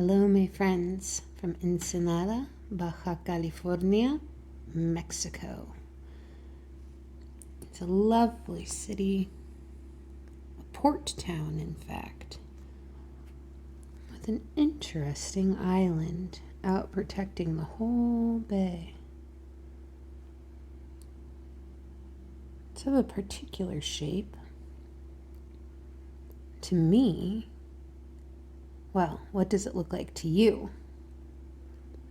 Hello, my friends from Ensenada, Baja California, Mexico. It's a lovely city, a port town, in fact, with an interesting island out protecting the whole bay. It's of a particular shape. To me, well, what does it look like to you?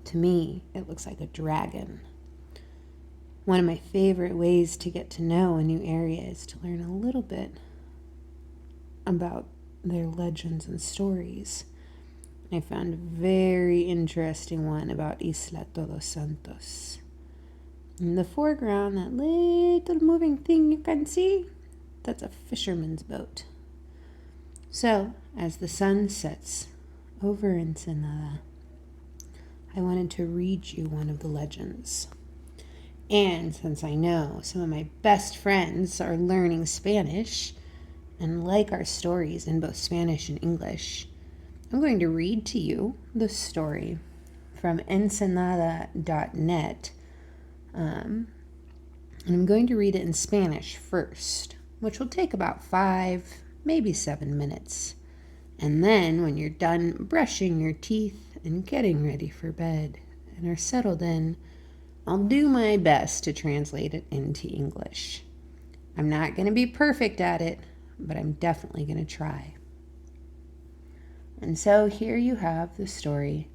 To me, it looks like a dragon. One of my favorite ways to get to know a new area is to learn a little bit about their legends and stories. I found a very interesting one about Isla Todos Santos. In the foreground, that little moving thing you can see, that's a fisherman's boat. So, as the sun sets over Ensenada, I wanted to read you one of the legends. And since I know some of my best friends are learning Spanish and like our stories in both Spanish and English, I'm going to read to you the story from Ensenada.net. And I'm going to read it in Spanish first, which will take about 5, maybe 7 minutes. And then when you're done brushing your teeth and getting ready for bed and are settled in, I'll do my best to translate it into English. I'm not going to be perfect at it, but I'm definitely going to try. And so here you have the story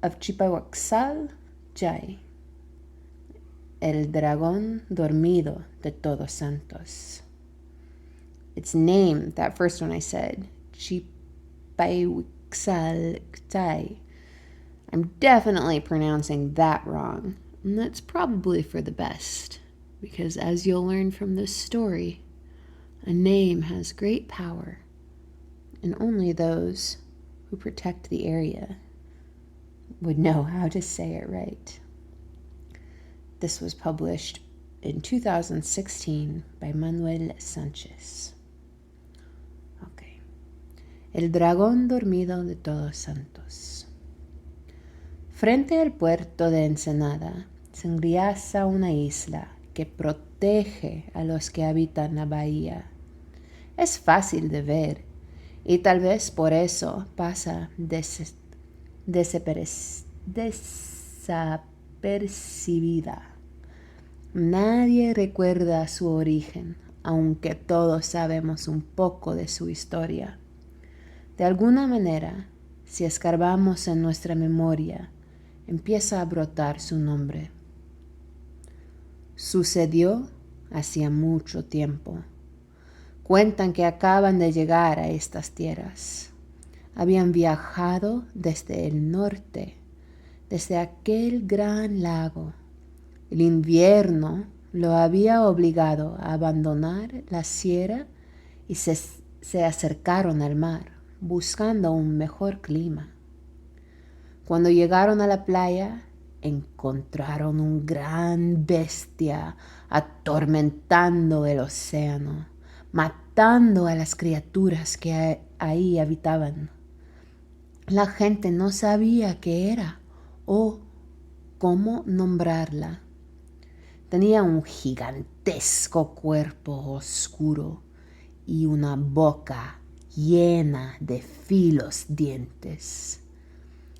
of Chipaywixal Xay, el dragón dormido de Todos Santos. Its name, that first one I said, Chipaywixal Xay. I'm definitely pronouncing that wrong, and that's probably for the best, because as you'll learn from this story, a name has great power, and only those who protect the area would know how to say it right. This was published in 2016 by Manuel Sanchez. Okay. El dragón dormido de Todos Santos. Frente al puerto de Ensenada se enriaza una isla que protege a los que habitan la bahía. Es fácil de ver y tal vez por eso pasa desapercibida. Nadie recuerda su origen, aunque todos sabemos un poco de su historia. De alguna manera, si escarbamos en nuestra memoria, empieza a brotar su nombre. Sucedió hacía mucho tiempo. Cuentan que acaban de llegar a estas tierras. Habían viajado desde el norte, desde aquel gran lago. El invierno lo había obligado a abandonar la sierra y se acercaron al mar, buscando un mejor clima. Cuando llegaron a la playa, encontraron un gran bestia atormentando el océano, matando a las criaturas que ahí habitaban. La gente no sabía qué era o cómo nombrarla. Tenía un gigantesco cuerpo oscuro y una boca llena de filos dientes.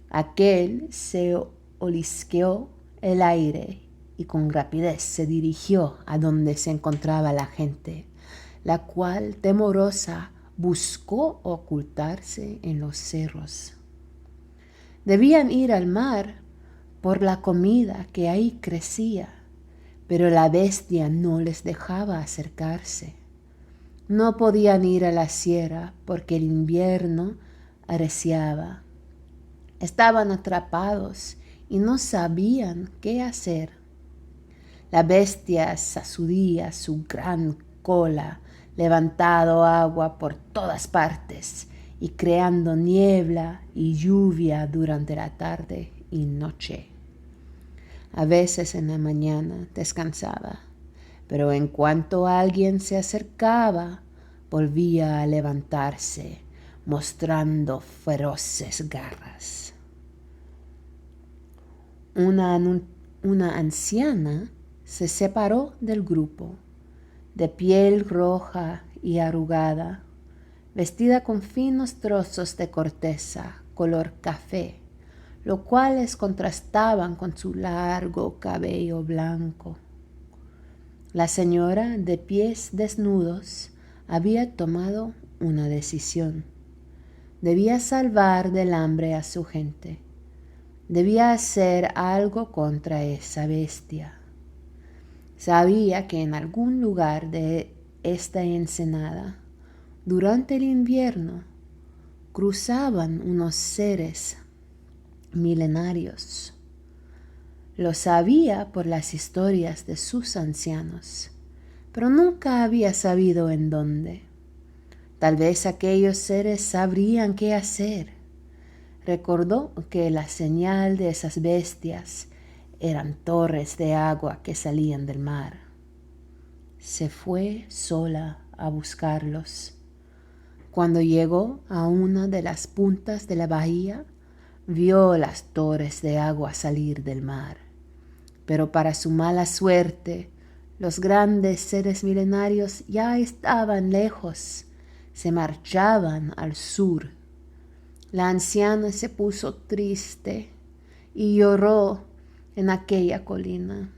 Aquel se olisqueó el aire y con rapidez se dirigió a donde se encontraba la gente, la cual, temorosa, buscó ocultarse en los cerros. Debían ir al mar por la comida que ahí crecía, pero la bestia no les dejaba acercarse. No podían ir a la sierra porque el invierno arreciaba. Estaban atrapados y no sabían qué hacer. La bestia sacudía su gran cola, levantando agua por todas partes y creando niebla y lluvia durante la tarde y noche. A veces en la mañana descansaba, pero en cuanto alguien se acercaba, volvía a levantarse, mostrando feroces garras. Una anciana se separó del grupo, de piel roja y arrugada, vestida con finos trozos de corteza color café, los cuales contrastaban con su largo cabello blanco. La señora, de pies desnudos, había tomado una decisión. Debía salvar del hambre a su gente. Debía hacer algo contra esa bestia. Sabía que en algún lugar de esta ensenada, durante el invierno, cruzaban unos seres milenarios. Lo sabía por las historias de sus ancianos, pero nunca había sabido en dónde. Tal vez aquellos seres sabrían qué hacer. Recordó que la señal de esas bestias eran torres de agua que salían del mar. Se fue sola a buscarlos. Cuando llegó a una de las puntas de la bahía, vio las torres de agua salir del mar. Pero para su mala suerte, los grandes seres milenarios ya estaban lejos, se marchaban al sur. La anciana se puso triste y lloró en aquella colina.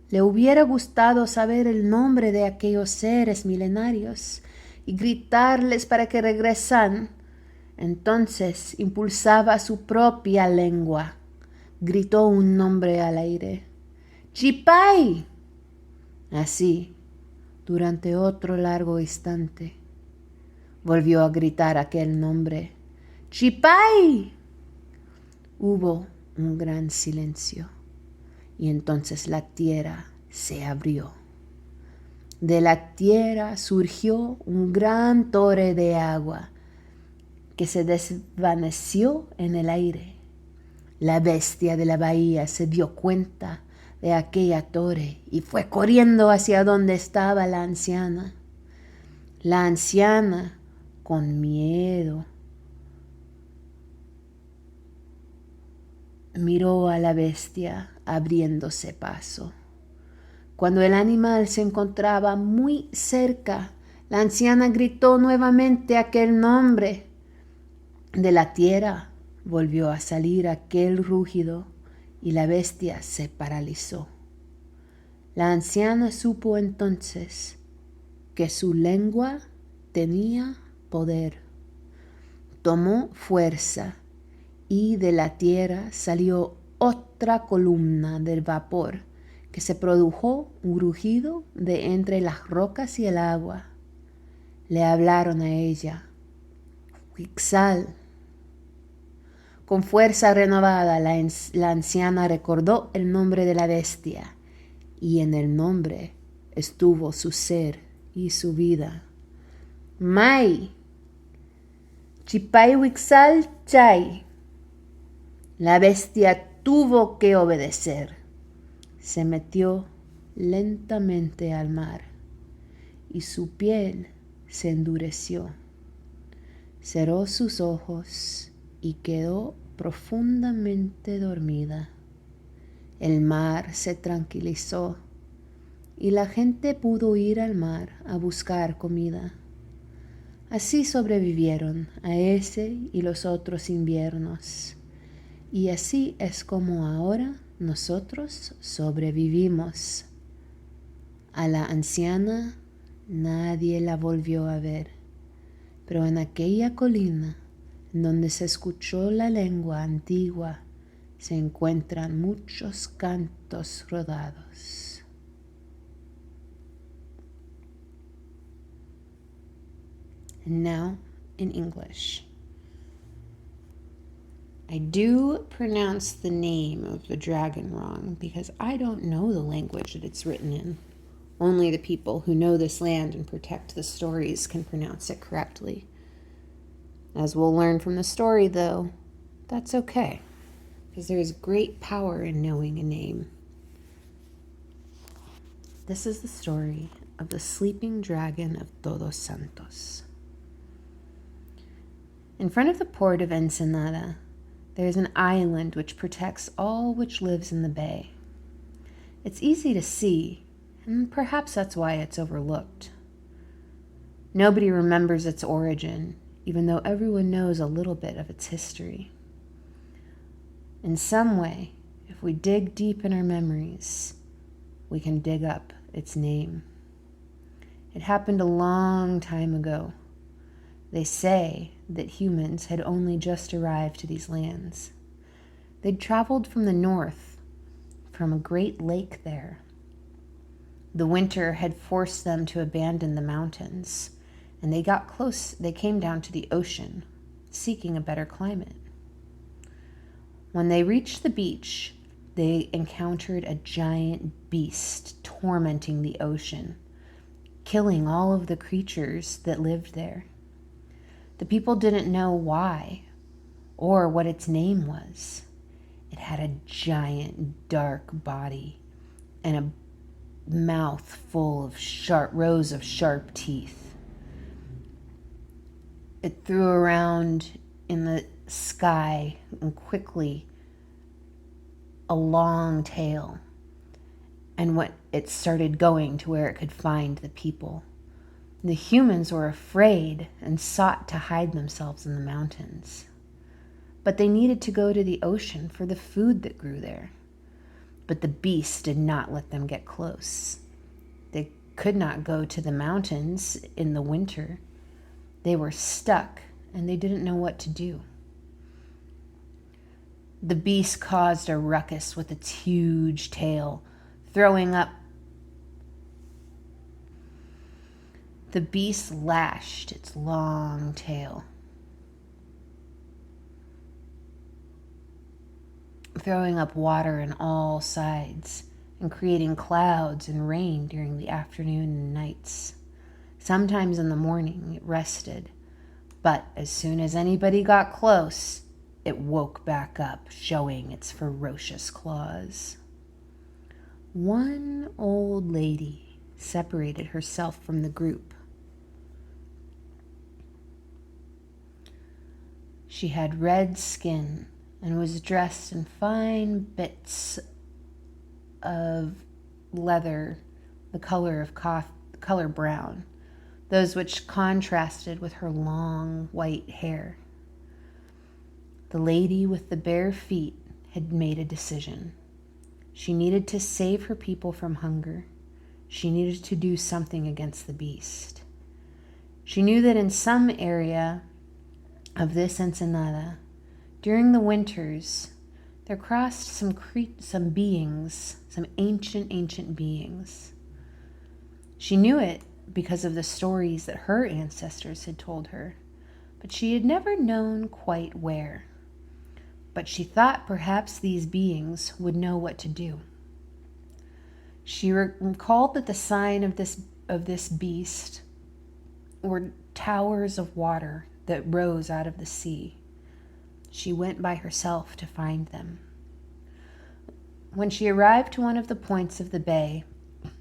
Le hubiera gustado saber el nombre de aquellos seres milenarios y gritarles para que regresaran. Entonces impulsaba su propia lengua. Gritó un nombre al aire. ¡Chipay! Así, durante otro largo instante, volvió a gritar aquel nombre. ¡Chipay! Hubo un gran silencio y entonces la tierra se abrió. De la tierra surgió un gran torre de agua que se desvaneció en el aire. La bestia de la bahía se dio cuenta de aquella torre y fue corriendo hacia donde estaba la anciana. La anciana, con miedo, miró a la bestia abriéndose paso. Cuando el animal se encontraba muy cerca, la anciana gritó nuevamente aquel nombre. De la tierra volvió a salir aquel rugido y la bestia se paralizó. La anciana supo entonces que su lengua tenía poder. Tomó fuerza y de la tierra salió otra columna del vapor que se produjo un rugido de entre las rocas y el agua. Le hablaron a ella. Wixal. Con fuerza renovada, la anciana recordó el nombre de la bestia, y en el nombre estuvo su ser y su vida. May, Chipaywixal Xay. La bestia tuvo que obedecer. Se metió lentamente al mar, y su piel se endureció. Cerró sus ojos y quedó profundamente dormida. El mar se tranquilizó y la gente pudo ir al mar a buscar comida. Así sobrevivieron a ese y los otros inviernos. Y así es como ahora nosotros sobrevivimos. A la anciana nadie la volvió a ver, pero en aquella colina donde se escuchó la lengua antigua, se encuentran muchos cantos rodados. And now in English. I do pronounce the name of the dragon wrong because I don't know the language that it's written in. Only the people who know this land and protect the stories can pronounce it correctly. As we'll learn from the story, though, that's okay, because there is great power in knowing a name. This is the story of the sleeping dragon of Todos Santos. In front of the port of Ensenada, there is an island which protects all which lives in the bay. It's easy to see, and perhaps that's why it's overlooked. Nobody remembers its origin, even though everyone knows a little bit of its history. In some way, if we dig deep in our memories, we can dig up its name. It happened a long time ago. They say that humans had only just arrived to these lands. They'd traveled from the north, from a great lake there. The winter had forced them to abandon the mountains, and they came down to the ocean, seeking a better climate. When they reached the beach, they encountered a giant beast tormenting the ocean, killing all of the creatures that lived there. The people didn't know why or what its name was. It had a giant dark body and a mouth full of rows of sharp teeth. It threw around in the sky and quickly a long tail, and it started going to where it could find the people. The humans were afraid and sought to hide themselves in the mountains. But they needed to go to the ocean for the food that grew there. But the beast did not let them get close. They could not go to the mountains in the winter. They were stuck, and they didn't know what to do. The beast caused a ruckus with its huge tail, throwing up. The beast lashed its long tail, throwing up water on all sides and creating clouds and rain during the afternoon and nights. Sometimes in the morning it rested, but as soon as anybody got close, it woke back up, showing its ferocious claws. One old lady separated herself from the group. She had red skin and was dressed in fine bits of leather, the color brown, those which contrasted with her long white hair. The lady with the bare feet had made a decision. She needed to save her people from hunger. She needed to do something against the beast. She knew that in some area of this Ensenada, during the winters, there crossed some beings, some ancient beings. She knew it because of the stories that her ancestors had told her, but she had never known quite where. But she thought perhaps these beings would know what to do. She recalled that the sign of this beast were towers of water that rose out of the sea. She went by herself to find them. When she arrived to one of the points of the bay,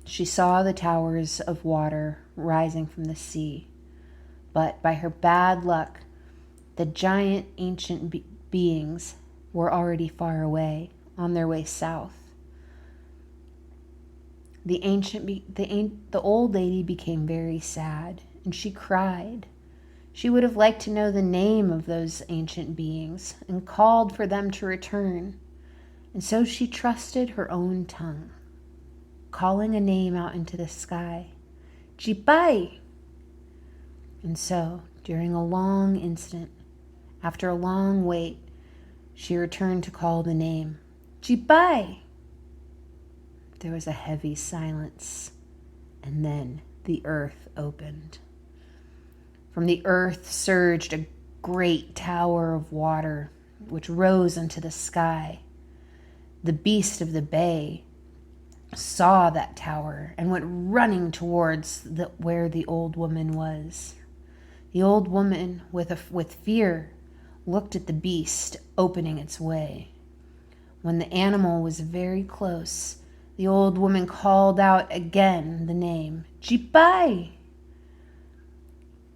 she saw the towers of water rising from the sea. But by her bad luck, the giant ancient beings were already far away, on their way south. The old lady became very sad, and she cried. She would have liked to know the name of those ancient beings and called for them to return. And so she trusted her own tongue, calling a name out into the sky, Chipay. And so, during a long instant, after a long wait, she returned to call the name, Chipay. There was a heavy silence, and then the earth opened. From the earth surged a great tower of water, which rose into the sky. The beast of the bay saw that tower and went running towards where the old woman was. The old woman, with fear, looked at the beast opening its way. When the animal was very close, the old woman called out again the name, Chipay.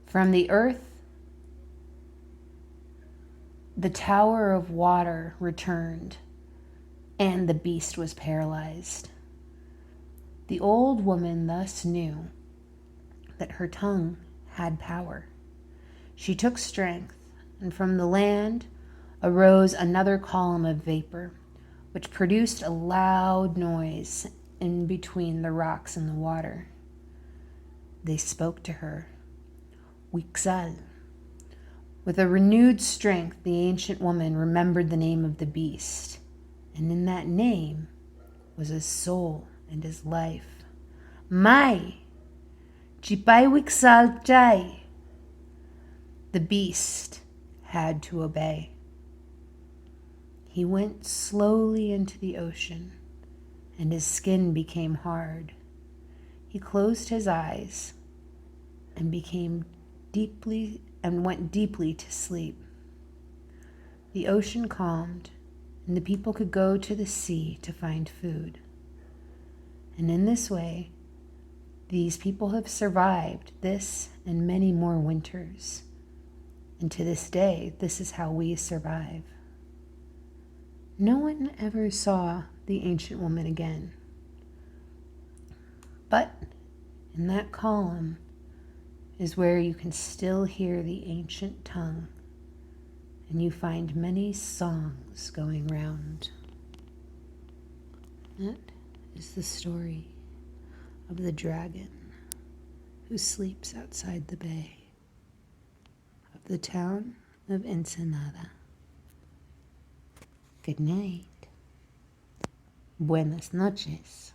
From the earth The tower of water returned, and the beast was paralyzed. The old woman thus knew that her tongue had power. She took strength, and from the land arose another column of vapor, which produced a loud noise in between the rocks and the water. They spoke to her, Wixal. With a renewed strength, the ancient woman remembered the name of the beast, and in that name was his soul and his life. Mai! Chipaywixal Xay! The beast had to obey. He went slowly into the ocean, and his skin became hard. He closed his eyes and went deeply to sleep. The ocean calmed, and the people could go to the sea to find food. And in this way, these people have survived this and many more winters. And to this day, this is how we survive. No one ever saw the ancient woman again. But in that column is where you can still hear the ancient tongue, and you find many songs going round. That is the story of the dragon who sleeps outside the bay of the town of Ensenada. Good night. Buenas noches.